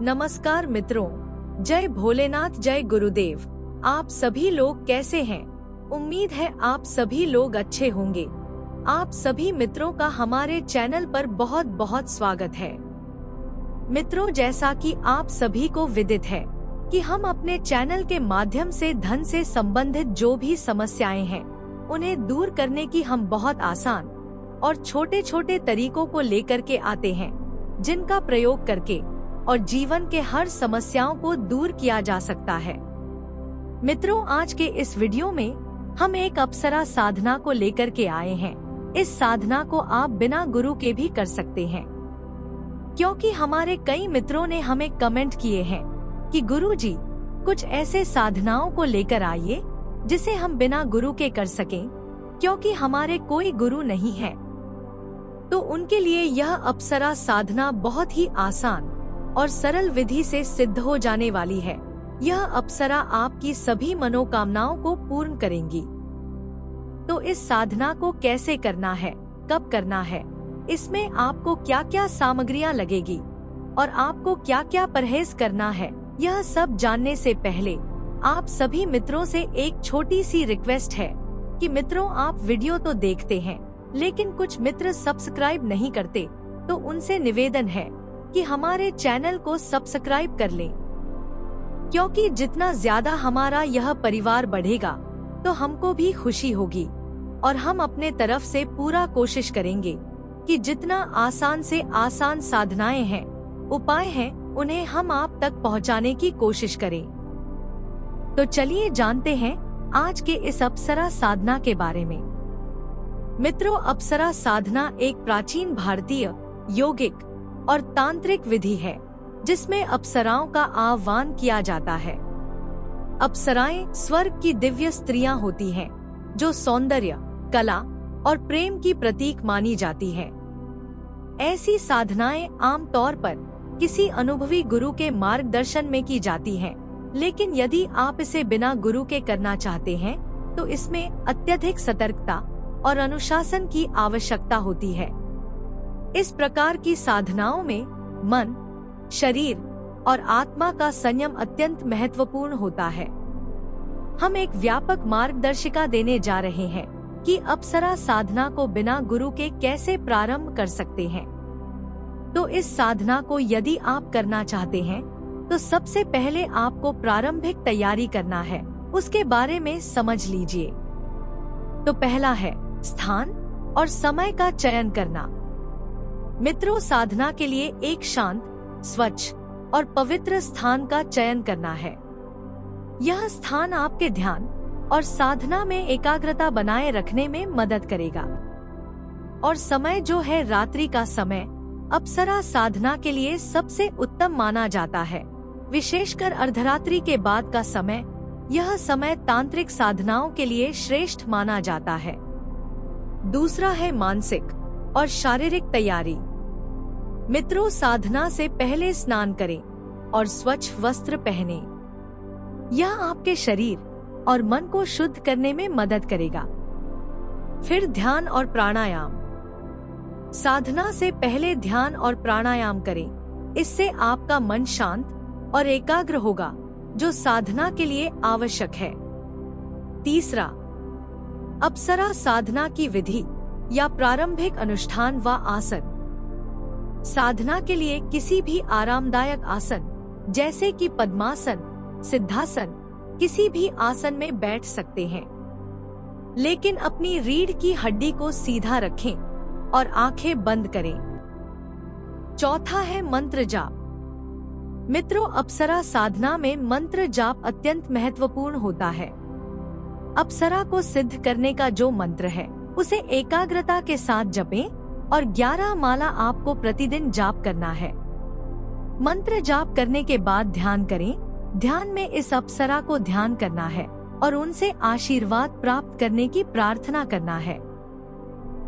नमस्कार मित्रों, जय भोलेनाथ, जय गुरुदेव। आप सभी लोग कैसे हैं? उम्मीद है आप सभी लोग अच्छे होंगे। आप सभी मित्रों का हमारे चैनल पर बहुत बहुत स्वागत है। मित्रों, जैसा कि आप सभी को विदित है कि हम अपने चैनल के माध्यम से धन से संबंधित जो भी समस्याएं हैं उन्हें दूर करने की हम बहुत आसान और छोटे छोटे तरीकों को लेकर के आते हैं, जिनका प्रयोग करके और जीवन के हर समस्याओं को दूर किया जा सकता है। मित्रों, आज के इस वीडियो में हम एक अप्सरा साधना को लेकर के आए हैं। इस साधना को आप बिना गुरु के भी कर सकते हैं, क्योंकि हमारे कई मित्रों ने हमें कमेंट किए हैं कि गुरुजी, कुछ ऐसे साधनाओं को लेकर आइए जिसे हम बिना गुरु के कर सकें, क्योंकि हमारे कोई गुरु नहीं है। तो उनके लिए यह अप्सरा साधना बहुत ही आसान और सरल विधि से सिद्ध हो जाने वाली है। यह अप्सरा आपकी सभी मनोकामनाओं को पूर्ण करेंगी। तो इस साधना को कैसे करना है, कब करना है, इसमें आपको क्या क्या सामग्रियां लगेगी और आपको क्या क्या परहेज करना है, यह सब जानने से पहले आप सभी मित्रों से एक छोटी सी रिक्वेस्ट है कि मित्रों, आप वीडियो तो देखते हैं लेकिन कुछ मित्र सब्सक्राइब नहीं करते, तो उनसे निवेदन है कि हमारे चैनल को सब्सक्राइब कर लें, क्योंकि जितना ज्यादा हमारा यह परिवार बढ़ेगा तो हमको भी खुशी होगी और हम अपने तरफ से पूरा कोशिश करेंगे कि जितना आसान से आसान साधनाएं हैं, उपाय हैं, उन्हें हम आप तक पहुंचाने की कोशिश करें। तो चलिए जानते हैं आज के इस अप्सरा साधना के बारे में। मित्रों, अप्सरा साधना एक प्राचीन भारतीय योगिक और तांत्रिक विधि है जिसमें अप्सराओं का आह्वान किया जाता है। अप्सराएं स्वर्ग की दिव्य स्त्रियां होती हैं, जो सौंदर्य, कला और प्रेम की प्रतीक मानी जाती हैं। ऐसी साधनाएं आमतौर पर किसी अनुभवी गुरु के मार्गदर्शन में की जाती हैं, लेकिन यदि आप इसे बिना गुरु के करना चाहते हैं तो इसमें अत्यधिक सतर्कता और अनुशासन की आवश्यकता होती है। इस प्रकार की साधनाओं में मन, शरीर और आत्मा का संयम अत्यंत महत्वपूर्ण होता है। हम एक व्यापक मार्गदर्शिका देने जा रहे हैं कि अप्सरा साधना को बिना गुरु के कैसे प्रारंभ कर सकते हैं। तो इस साधना को यदि आप करना चाहते हैं तो सबसे पहले आपको प्रारंभिक तैयारी करना है, उसके बारे में समझ लीजिए। तो पहला है स्थान और समय का चयन करना। मित्रों, साधना के लिए एक शांत, स्वच्छ और पवित्र स्थान का चयन करना है। यह स्थान आपके ध्यान और साधना में एकाग्रता बनाए रखने में मदद करेगा। और समय जो है रात्रि का समय अप्सरा साधना के लिए सबसे उत्तम माना जाता है, विशेषकर अर्धरात्रि के बाद का समय। यह समय तांत्रिक साधनाओं के लिए श्रेष्ठ माना जाता है। दूसरा है मानसिक और शारीरिक तैयारी। मित्रों, साधना से पहले स्नान करें और स्वच्छ वस्त्र पहने। यह आपके शरीर और मन को शुद्ध करने में मदद करेगा। फिर ध्यान और प्राणायाम। साधना से पहले ध्यान और प्राणायाम करें, इससे आपका मन शांत और एकाग्र होगा, जो साधना के लिए आवश्यक है। तीसरा, अप्सरा साधना की विधि या प्रारंभिक अनुष्ठान व आसन। साधना के लिए किसी भी आरामदायक आसन जैसे कि पद्मासन, सिद्धासन, किसी भी आसन में बैठ सकते हैं, लेकिन अपनी रीढ़ की हड्डी को सीधा रखें और आंखें बंद करें। चौथा है मंत्र जाप। मित्रों, अप्सरा साधना में मंत्र जाप अत्यंत महत्वपूर्ण होता है। अप्सरा को सिद्ध करने का जो मंत्र है उसे एकाग्रता के साथ जपें और 11 माला आपको प्रतिदिन जाप करना है। मंत्र जाप करने के बाद ध्यान करें। ध्यान में इस अप्सरा को ध्यान करना है और उनसे आशीर्वाद प्राप्त करने की प्रार्थना करना है।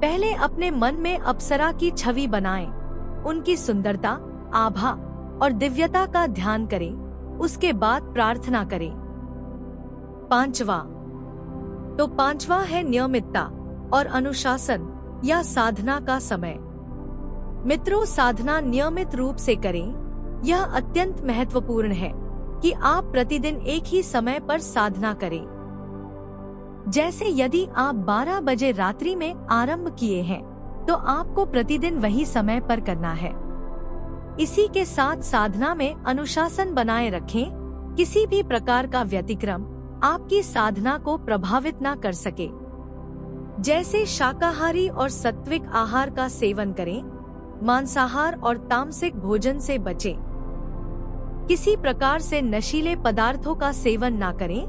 पहले अपने मन में अप्सरा की छवि बनाएं, उनकी सुंदरता, आभा और दिव्यता का ध्यान करें। उसके बाद प्रार्थना करें। पांचवा है नियमितता और अनुशासन या साधना का समय। मित्रों, साधना नियमित रूप से करें। यह अत्यंत महत्वपूर्ण है कि आप प्रतिदिन एक ही समय पर साधना करें। जैसे यदि आप 12 बजे रात्रि में आरंभ किए हैं, तो आपको प्रतिदिन वही समय पर करना है। इसी के साथ साधना में अनुशासन बनाए रखें। किसी भी प्रकार का व्यतिक्रम आपकी साधना को प्रभावित न कर सके। जैसे शाकाहारी और सात्विक आहार का सेवन करें, मांसाहार और तामसिक भोजन से बचें। किसी प्रकार से नशीले पदार्थों का सेवन ना करें,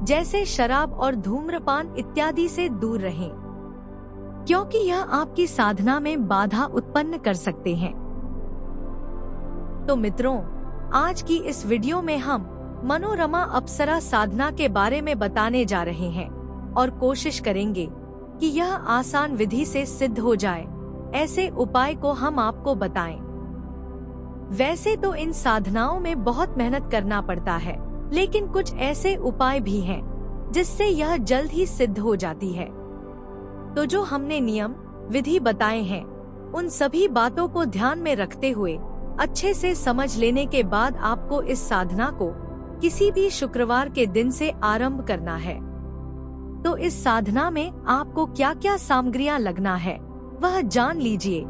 जैसे शराब और धूम्रपान इत्यादि से दूर रहें, क्योंकि यह आपकी साधना में बाधा उत्पन्न कर सकते हैं। तो मित्रों, आज की इस वीडियो में हम मनोरमा अप्सरा साधना के बारे में बताने जा रहे हैं और कोशिश करेंगे कि यह आसान विधि से सिद्ध हो जाए। ऐसे उपाय को हम आपको बताएं। वैसे तो इन साधनाओं में बहुत मेहनत करना पड़ता है, लेकिन कुछ ऐसे उपाय भी हैं जिससे यह जल्द ही सिद्ध हो जाती है। तो जो हमने नियम विधि बताए हैं, उन सभी बातों को ध्यान में रखते हुए अच्छे से समझ लेने के बाद आपको इस साधना को किसी भी शुक्रवार के दिन से आरंभ करना है। तो इस साधना में आपको क्या क्या सामग्रियां लगना है वह जान लीजिए,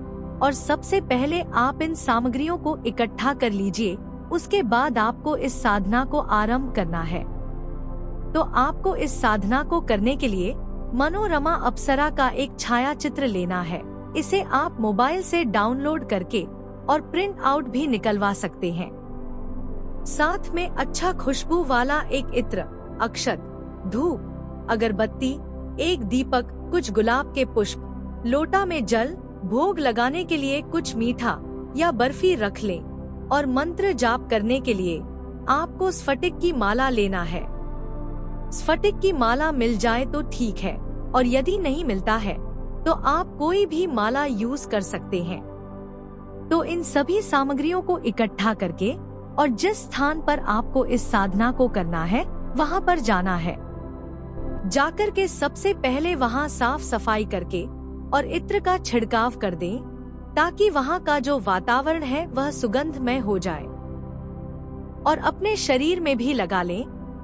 और सबसे पहले आप इन सामग्रियों को इकट्ठा कर लीजिए। उसके बाद आपको इस साधना को आरंभ करना है। तो आपको इस साधना को करने के लिए मनोरमा अप्सरा का एक छाया चित्र लेना है। इसे आप मोबाइल से डाउनलोड करके और प्रिंट आउट भी निकलवा सकते हैं। साथ में अच्छा खुशबू वाला एक इत्र, अक्षत, धूप, अगरबत्ती, एक दीपक, कुछ गुलाब के पुष्प, लोटा में जल, भोग लगाने के लिए कुछ मीठा या बर्फी रख लें। और मंत्र जाप करने के लिए आपको स्फटिक की माला लेना है। स्फटिक की माला मिल जाए तो ठीक है, और यदि नहीं मिलता है तो आप कोई भी माला यूज कर सकते हैं। तो इन सभी सामग्रियों को इकट्ठा करके और जिस स्थान पर आपको इस साधना को करना है वहां पर जाना है। जाकर के सबसे पहले वहां साफ सफाई करके और इत्र का छिड़काव कर दें, ताकि वहां का जो वातावरण है वह सुगंधमय हो जाए। और अपने शरीर में भी लगा लें।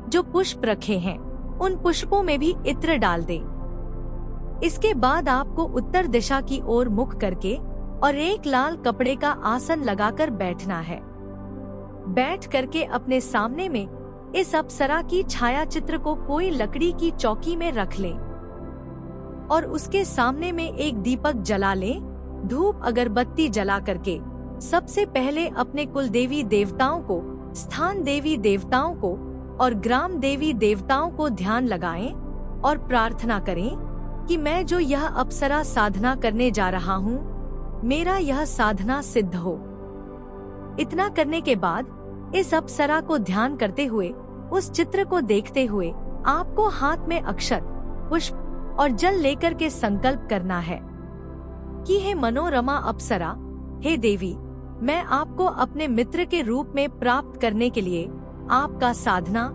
जो पुष्प रखे हैं उन पुष्पों में भी इत्र डाल दें। इसके बाद आपको उत्तर दिशा की ओर मुख करके और एक लाल कपड़े का आसन लगाकर बैठना है। बैठ करके अपने सामने में इस अप्सरा की छाया चित्र को कोई लकड़ी की चौकी में रख लें और उसके सामने में एक दीपक जला लें। धूप अगरबत्ती जला करके सबसे पहले अपने कुल देवी देवताओं को, स्थान देवी देवताओं को और ग्राम देवी देवताओं को ध्यान लगाएं और प्रार्थना करें कि मैं जो यह अप्सरा साधना करने जा रहा हूँ, मेरा यह साधना सिद्ध हो। इतना करने के बाद इस अप्सरा को ध्यान करते हुए, उस चित्र को देखते हुए आपको हाथ में अक्षत, पुष्प और जल लेकर के संकल्प करना है कि हे मनोरमा अप्सरा, हे देवी, मैं आपको अपने मित्र के रूप में प्राप्त करने के लिए आपका साधना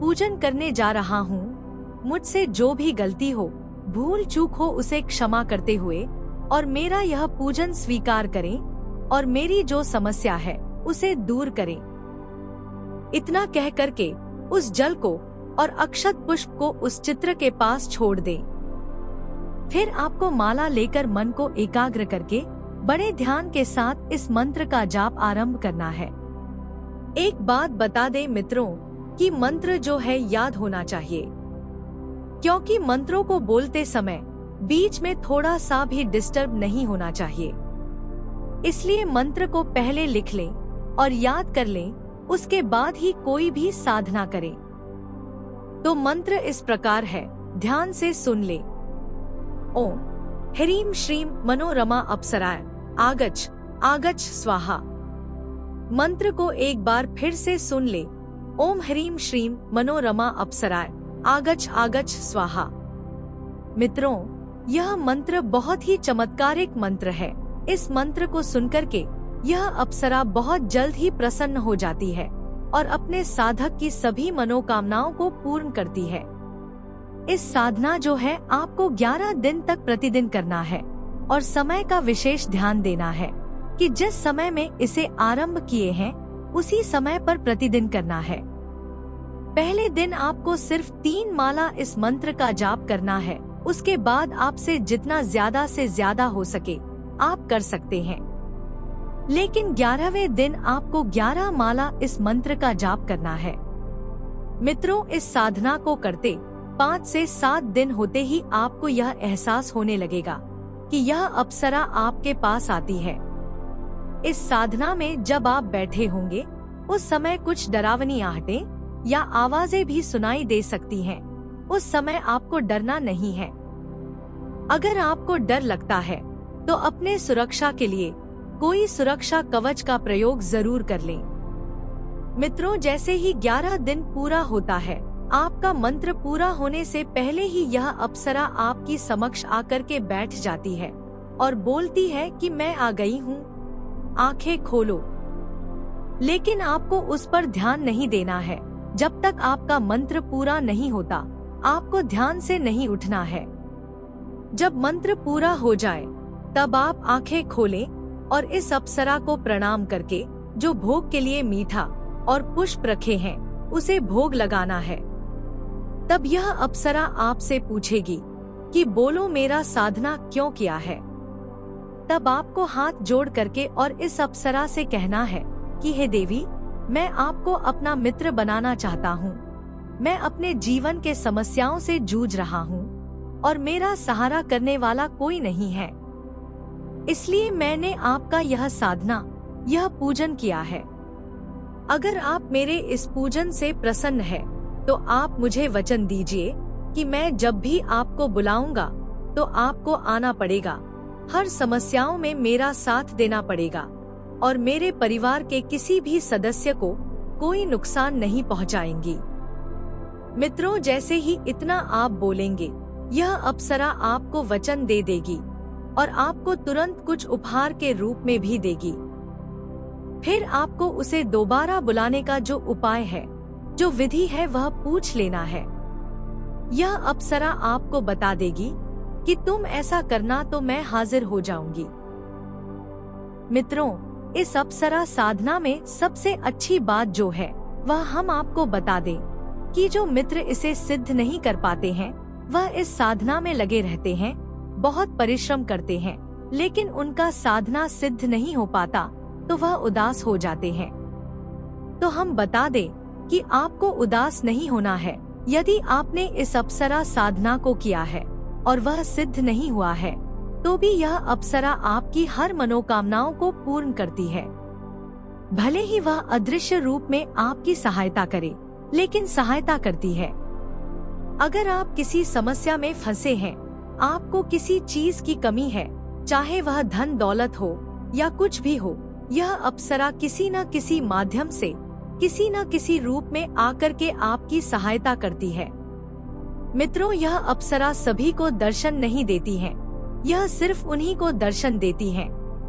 पूजन करने जा रहा हूँ। मुझसे जो भी गलती हो, भूल चूक हो, उसे क्षमा करते हुए और मेरा यह पूजन स्वीकार करें और मेरी जो समस्या है उसे दूर करें। इतना कह करके उस जल को और अक्षत पुष्प को उस चित्र के पास छोड़ दें। फिर आपको माला लेकर मन को एकाग्र करके बड़े ध्यान के साथ इस मंत्र का जाप आरंभ करना है। एक बात बता दें मित्रों कि मंत्र जो है याद होना चाहिए, क्योंकि मंत्रों को बोलते समय बीच में थोड़ा सा भी डिस्टर्ब नहीं होना चाहिए। इसलिए मंत्र को पहले लिख लें और याद कर लें, उसके बाद ही कोई भी साधना करें। तो मंत्र इस प्रकार है, ध्यान से सुन ले। ओम ह्रीं श्रीं मनोरमा अप्सराय आगच्छ आगच्छ स्वाहा। मंत्र को एक बार फिर से सुन ले। ओम ह्रीं श्रीं मनोरमा अप्सराय आगच्छ आगच्छ स्वाहा। मित्रों, यह मंत्र बहुत ही चमत्कारिक मंत्र है। इस मंत्र को सुनकर के यह अप्सरा बहुत जल्द ही प्रसन्न हो जाती है और अपने साधक की सभी मनोकामनाओं को पूर्ण करती है। इस साधना जो है आपको 11 दिन तक प्रतिदिन करना है और समय का विशेष ध्यान देना है कि जिस समय में इसे आरंभ किए हैं उसी समय पर प्रतिदिन करना है। पहले दिन आपको सिर्फ 3 माला इस मंत्र का जाप करना है। उसके बाद आपसे जितना ज्यादा से ज्यादा हो सके आप कर सकते हैं, लेकिन 11वें दिन आपको 11 माला इस मंत्र का जाप करना है। मित्रों, इस साधना को करते 5 से 7 दिन होते ही आपको यह एहसास होने लगेगा कि यह अप्सरा आपके पास आती है। इस साधना में जब आप बैठे होंगे उस समय कुछ डरावनी आहटें या आवाजें भी सुनाई दे सकती हैं। उस समय आपको डरना नहीं है। अगर आपको डर लगता है तो अपने सुरक्षा के लिए कोई सुरक्षा कवच का प्रयोग जरूर कर लें। मित्रों, जैसे ही 11 दिन पूरा होता है, आपका मंत्र पूरा होने से पहले ही यह अप्सरा आपकी समक्ष आकर के बैठ जाती है और बोलती है कि मैं आ गई हूँ, आंखें खोलो। लेकिन आपको उस पर ध्यान नहीं देना है। जब तक आपका मंत्र पूरा नहीं होता, आपको ध्यान से नहीं उठना है। जब मंत्र पूरा हो जाए तब आप आंखें खोलें और इस अप्सरा को प्रणाम करके जो भोग के लिए मीठा और पुष्प रखे हैं उसे भोग लगाना है। तब यह अप्सरा आपसे पूछेगी कि बोलो मेरा साधना क्यों किया है। तब आपको हाथ जोड़ करके और इस अप्सरा से कहना है कि हे देवी, मैं आपको अपना मित्र बनाना चाहता हूँ। मैं अपने जीवन के समस्याओं से जूझ रहा हूँ और मेरा सहारा करने वाला कोई नहीं है, इसलिए मैंने आपका यह साधना, यह पूजन किया है। अगर आप मेरे इस पूजन से प्रसन्न है तो आप मुझे वचन दीजिए कि मैं जब भी आपको बुलाऊंगा तो आपको आना पड़ेगा, हर समस्याओं में मेरा साथ देना पड़ेगा और मेरे परिवार के किसी भी सदस्य को कोई नुकसान नहीं पहुंचाएंगी। मित्रों, जैसे ही इतना आप बोलेंगे, यह अप्सरा आपको वचन दे देगी और आपको तुरंत कुछ उपहार के रूप में भी देगी। फिर आपको उसे दोबारा बुलाने का जो उपाय है, जो विधि है, वह पूछ लेना है। यह अप्सरा आपको बता देगी कि तुम ऐसा करना तो मैं हाजिर हो जाऊंगी। मित्रों, इस अप्सरा साधना में सबसे अच्छी बात जो है वह हम आपको बता दें कि जो मित्र इसे सिद्ध नहीं कर पाते हैं, वह इस साधना में लगे रहते हैं, बहुत परिश्रम करते हैं, लेकिन उनका साधना सिद्ध नहीं हो पाता तो वह उदास हो जाते हैं। तो हम बता दें कि आपको उदास नहीं होना है। यदि आपने इस अप्सरा साधना को किया है और वह सिद्ध नहीं हुआ है, तो भी यह अप्सरा आपकी हर मनोकामनाओं को पूर्ण करती है। भले ही वह अदृश्य रूप में आपकी सहायता करे, लेकिन सहायता करती है। अगर आप किसी समस्या में फंसे हैं, आपको किसी चीज की कमी है, चाहे वह धन दौलत हो या कुछ भी हो, यह अप्सरा किसी न किसी माध्यम से, किसी न किसी रूप में आकर के आपकी सहायता करती है। मित्रों, यह अप्सरा सभी को दर्शन नहीं देती है। यह सिर्फ उन्हीं को दर्शन देती है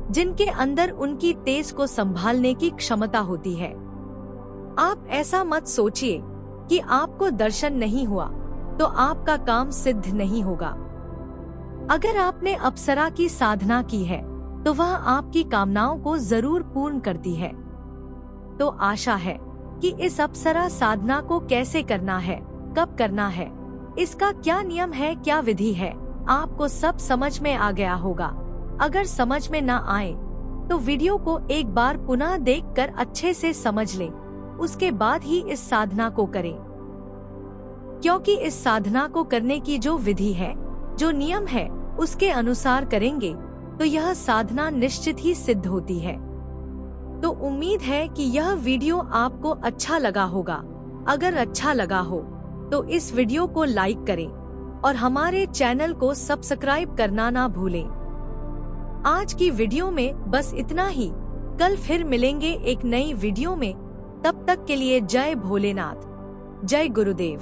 जिनके अंदर उनकी तेज को संभालने की क्षमता होती है। आप ऐसा मत सोचिए कि आपको दर्शन नहीं हुआ तो आपका काम सिद्ध नहीं होगा। अगर आपने अप्सरा की साधना की है तो वह आपकी कामनाओं को जरूर पूर्ण करती है। तो आशा है कि इस अप्सरा साधना को कैसे करना है, कब करना है, इसका क्या नियम है, क्या विधि है, आपको सब समझ में आ गया होगा। अगर समझ में न आए तो वीडियो को एक बार पुनः देखकर अच्छे से समझ लें, उसके बाद ही इस साधना को करें। क्योंकि इस साधना को करने की जो विधि है, जो नियम है, उसके अनुसार करेंगे तो यह साधना निश्चित ही सिद्ध होती है। तो उम्मीद है कि यह वीडियो आपको अच्छा लगा होगा। अगर अच्छा लगा हो तो इस वीडियो को लाइक करें और हमारे चैनल को सब्सक्राइब करना ना भूलें। आज की वीडियो में बस इतना ही। कल फिर मिलेंगे एक नई वीडियो में। तब तक के लिए जय भोलेनाथ, जय गुरुदेव।